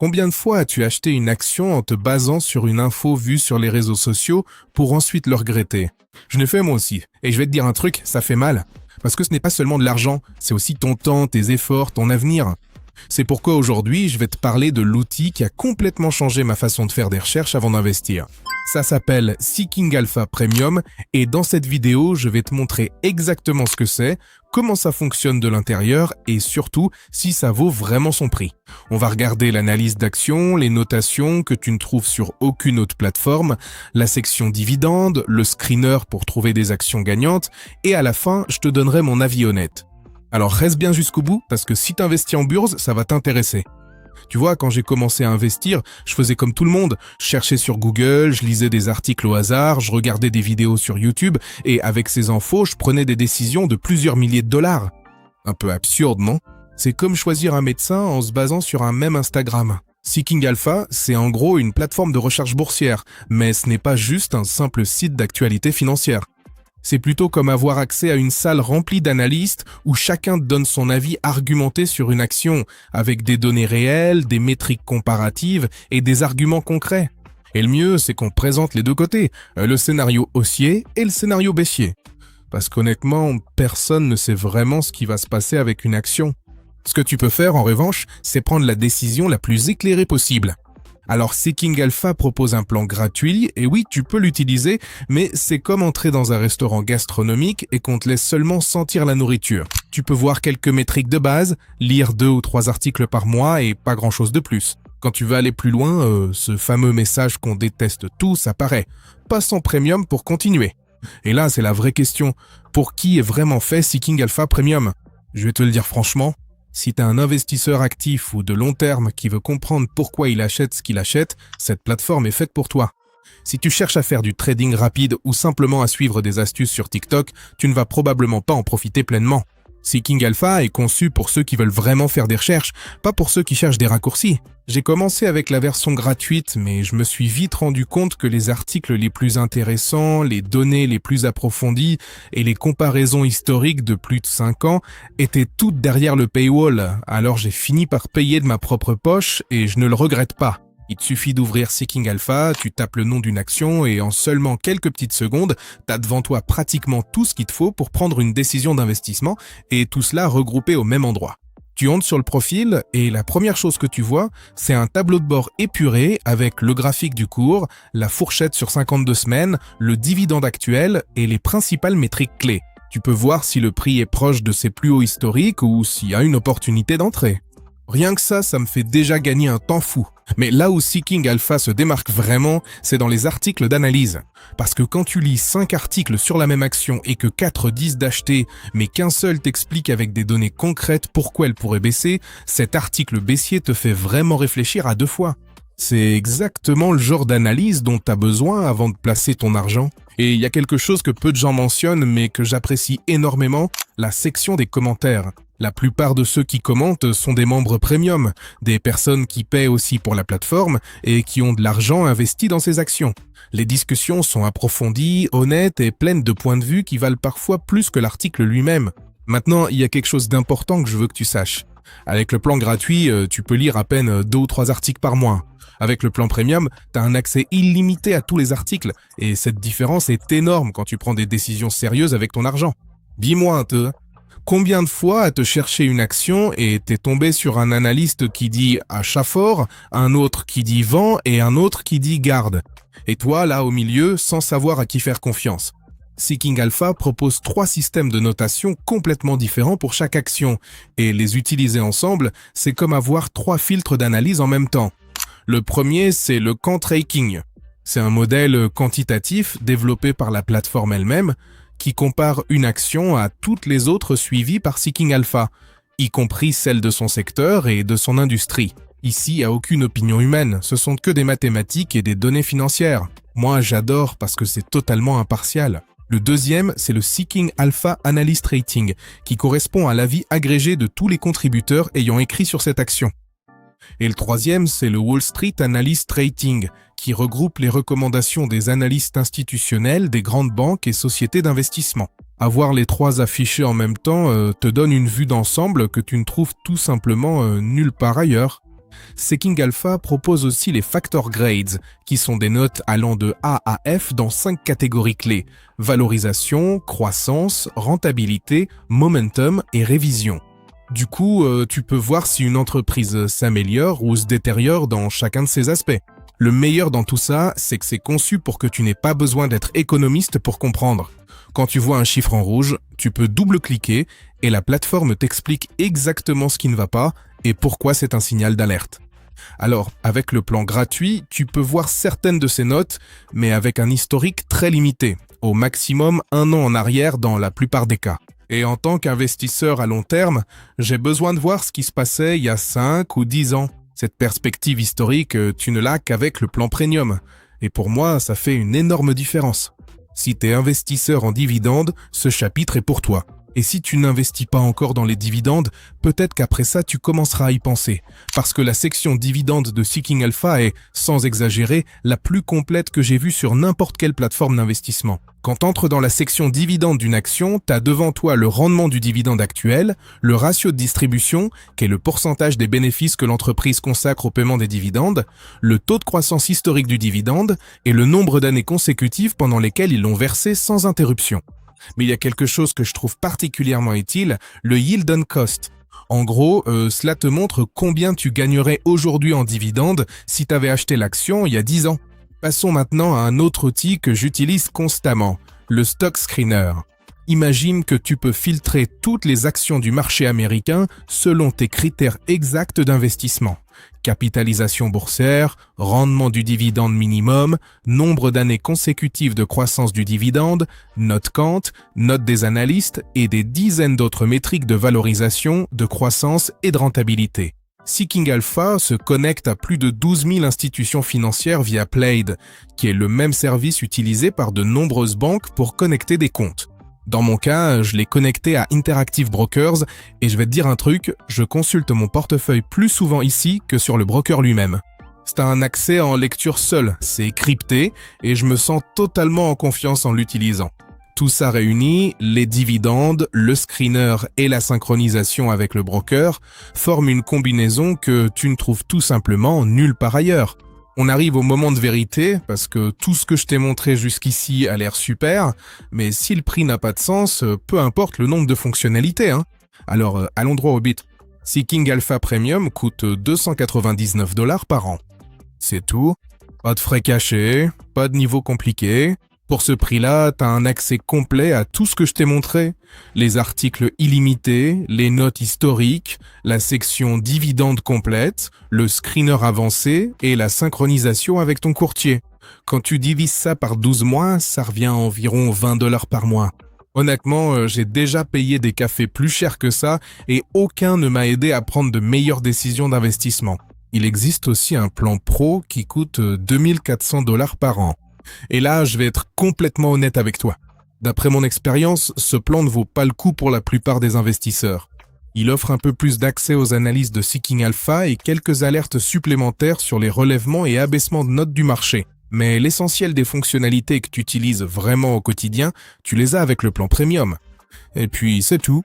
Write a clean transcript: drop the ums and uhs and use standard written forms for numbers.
Combien de fois as-tu acheté une action en te basant sur une info vue sur les réseaux sociaux pour ensuite le regretter? Je l'ai fait moi aussi. Et je vais te dire un truc, ça fait mal. Parce que ce n'est pas seulement de l'argent, c'est aussi ton temps, tes efforts, ton avenir. C'est pourquoi aujourd'hui, je vais te parler de l'outil qui a complètement changé ma façon de faire des recherches avant d'investir. Ça s'appelle Seeking Alpha Premium et dans cette vidéo, je vais te montrer exactement ce que c'est, comment ça fonctionne de l'intérieur et surtout si ça vaut vraiment son prix. On va regarder l'analyse d'actions, les notations que tu ne trouves sur aucune autre plateforme, la section dividendes, le screener pour trouver des actions gagnantes et à la fin, je te donnerai mon avis honnête. Alors reste bien jusqu'au bout parce que si tu investis en bourse, ça va t'intéresser. Tu vois, quand j'ai commencé à investir, je faisais comme tout le monde. Je cherchais sur Google, je lisais des articles au hasard, je regardais des vidéos sur YouTube et avec ces infos, je prenais des décisions de plusieurs milliers de dollars. Un peu absurde, non? C'est comme choisir un médecin en se basant sur un même Instagram. Seeking Alpha, c'est en gros une plateforme de recherche boursière, mais ce n'est pas juste un simple site d'actualité financière. C'est plutôt comme avoir accès à une salle remplie d'analystes où chacun te donne son avis argumenté sur une action, avec des données réelles, des métriques comparatives et des arguments concrets. Et le mieux, c'est qu'on présente les deux côtés, le scénario haussier et le scénario baissier. Parce qu'honnêtement, personne ne sait vraiment ce qui va se passer avec une action. Ce que tu peux faire, en revanche, c'est prendre la décision la plus éclairée possible. Alors Seeking Alpha propose un plan gratuit, et oui, tu peux l'utiliser, mais c'est comme entrer dans un restaurant gastronomique et qu'on te laisse seulement sentir la nourriture. Tu peux voir quelques métriques de base, lire 2 ou 3 articles par mois et pas grand-chose de plus. Quand tu veux aller plus loin, ce fameux message qu'on déteste tous apparaît. Passe en premium pour continuer. Et là, c'est la vraie question. Pour qui est vraiment fait Seeking Alpha Premium? Je vais te le dire franchement. Si tu es un investisseur actif ou de long terme qui veut comprendre pourquoi il achète ce qu'il achète, cette plateforme est faite pour toi. Si tu cherches à faire du trading rapide ou simplement à suivre des astuces sur TikTok, tu ne vas probablement pas en profiter pleinement. Seeking Alpha est conçu pour ceux qui veulent vraiment faire des recherches, pas pour ceux qui cherchent des raccourcis. J'ai commencé avec la version gratuite, mais je me suis vite rendu compte que les articles les plus intéressants, les données les plus approfondies et les comparaisons historiques de plus de 5 ans étaient toutes derrière le paywall. Alors j'ai fini par payer de ma propre poche et je ne le regrette pas. Il te suffit d'ouvrir Seeking Alpha, tu tapes le nom d'une action et en seulement quelques petites secondes, t'as devant toi pratiquement tout ce qu'il te faut pour prendre une décision d'investissement et tout cela regroupé au même endroit. Tu entres sur le profil et la première chose que tu vois, c'est un tableau de bord épuré avec le graphique du cours, la fourchette sur 52 semaines, le dividende actuel et les principales métriques clés. Tu peux voir si le prix est proche de ses plus hauts historiques ou s'il y a une opportunité d'entrée. Rien que ça me fait déjà gagner un temps fou. Mais là où Seeking Alpha se démarque vraiment, c'est dans les articles d'analyse. Parce que quand tu lis 5 articles sur la même action et que 4 disent d'acheter, mais qu'un seul t'explique avec des données concrètes pourquoi elle pourrait baisser, cet article baissier te fait vraiment réfléchir à 2 fois. C'est exactement le genre d'analyse dont tu as besoin avant de placer ton argent. Et il y a quelque chose que peu de gens mentionnent mais que j'apprécie énormément, la section des commentaires. La plupart de ceux qui commentent sont des membres premium, des personnes qui paient aussi pour la plateforme et qui ont de l'argent investi dans ces actions. Les discussions sont approfondies, honnêtes et pleines de points de vue qui valent parfois plus que l'article lui-même. Maintenant, il y a quelque chose d'important que je veux que tu saches. Avec le plan gratuit, tu peux lire à peine 2 ou 3 articles par mois. Avec le plan premium, tu as un accès illimité à tous les articles et cette différence est énorme quand tu prends des décisions sérieuses avec ton argent. Dis-moi un peu, combien de fois as-tu cherché une action et t'es tombé sur un analyste qui dit achat fort, un autre qui dit vend et un autre qui dit garde? Et toi, là au milieu, sans savoir à qui faire confiance. Seeking Alpha propose 3 systèmes de notation complètement différents pour chaque action et les utiliser ensemble, c'est comme avoir 3 filtres d'analyse en même temps. Le premier, c'est le Quantraking. C'est un modèle quantitatif développé par la plateforme elle-même qui compare une action à toutes les autres suivies par Seeking Alpha, y compris celle de son secteur et de son industrie. Ici, il n'y a aucune opinion humaine, ce sont que des mathématiques et des données financières. Moi, j'adore parce que c'est totalement impartial. Le deuxième, c'est le Seeking Alpha Analyst Rating, qui correspond à l'avis agrégé de tous les contributeurs ayant écrit sur cette action. Et le troisième, c'est le Wall Street Analyst Rating, qui regroupe les recommandations des analystes institutionnels, des grandes banques et sociétés d'investissement. Avoir les 3 affichés en même temps te donne une vue d'ensemble que tu ne trouves tout simplement nulle part ailleurs. Seeking Alpha propose aussi les Factor Grades, qui sont des notes allant de A à F dans 5 catégories clés: valorisation, croissance, rentabilité, momentum et révision. Du coup, tu peux voir si une entreprise s'améliore ou se détériore dans chacun de ces aspects. Le meilleur dans tout ça, c'est que c'est conçu pour que tu n'aies pas besoin d'être économiste pour comprendre. Quand tu vois un chiffre en rouge, tu peux double-cliquer et la plateforme t'explique exactement ce qui ne va pas et pourquoi c'est un signal d'alerte. Alors, avec le plan gratuit, tu peux voir certaines de ces notes, mais avec un historique très limité, au maximum 1 an en arrière dans la plupart des cas. Et en tant qu'investisseur à long terme, j'ai besoin de voir ce qui se passait il y a 5 ou 10 ans. Cette perspective historique, tu ne l'as qu'avec le plan premium. Et pour moi, ça fait une énorme différence. Si tu es investisseur en dividendes, ce chapitre est pour toi. Et si tu n'investis pas encore dans les dividendes, peut-être qu'après ça, tu commenceras à y penser. Parce que la section dividendes de Seeking Alpha est, sans exagérer, la plus complète que j'ai vue sur n'importe quelle plateforme d'investissement. Quand tu entres dans la section dividendes d'une action, tu as devant toi le rendement du dividende actuel, le ratio de distribution, qui est le pourcentage des bénéfices que l'entreprise consacre au paiement des dividendes, le taux de croissance historique du dividende et le nombre d'années consécutives pendant lesquelles ils l'ont versé sans interruption. Mais il y a quelque chose que je trouve particulièrement utile, le yield on cost. En gros, cela te montre combien tu gagnerais aujourd'hui en dividendes si tu avais acheté l'action il y a 10 ans. Passons maintenant à un autre outil que j'utilise constamment, le Stock Screener. Imagine que tu peux filtrer toutes les actions du marché américain selon tes critères exacts d'investissement. Capitalisation boursière, rendement du dividende minimum, nombre d'années consécutives de croissance du dividende, note Quant, note des analystes et des dizaines d'autres métriques de valorisation, de croissance et de rentabilité. Seeking Alpha se connecte à plus de 12 000 institutions financières via Plaid, qui est le même service utilisé par de nombreuses banques pour connecter des comptes. Dans mon cas, je l'ai connecté à Interactive Brokers et je vais te dire un truc, je consulte mon portefeuille plus souvent ici que sur le broker lui-même. C'est un accès en lecture seule, c'est crypté et je me sens totalement en confiance en l'utilisant. Tout ça réuni, les dividendes, le screener et la synchronisation avec le broker forment une combinaison que tu ne trouves tout simplement nulle part ailleurs. On arrive au moment de vérité, parce que tout ce que je t'ai montré jusqu'ici a l'air super, mais si le prix n'a pas de sens, peu importe le nombre de fonctionnalités, hein. Alors, allons droit au but. Seeking Alpha Premium coûte 299 $ par an. C'est tout. Pas de frais cachés, pas de niveau compliqué. Pour ce prix-là, t'as un accès complet à tout ce que je t'ai montré. Les articles illimités, les notes historiques, la section dividendes complète, le screener avancé et la synchronisation avec ton courtier. Quand tu divises ça par 12 mois, ça revient à environ 20 $ par mois. Honnêtement, j'ai déjà payé des cafés plus chers que ça et aucun ne m'a aidé à prendre de meilleures décisions d'investissement. Il existe aussi un plan pro qui coûte 2400 $ par an. Et là, je vais être complètement honnête avec toi. D'après mon expérience, ce plan ne vaut pas le coup pour la plupart des investisseurs. Il offre un peu plus d'accès aux analyses de Seeking Alpha et quelques alertes supplémentaires sur les relèvements et abaissements de notes du marché. Mais l'essentiel des fonctionnalités que tu utilises vraiment au quotidien, tu les as avec le plan Premium. Et puis, c'est tout.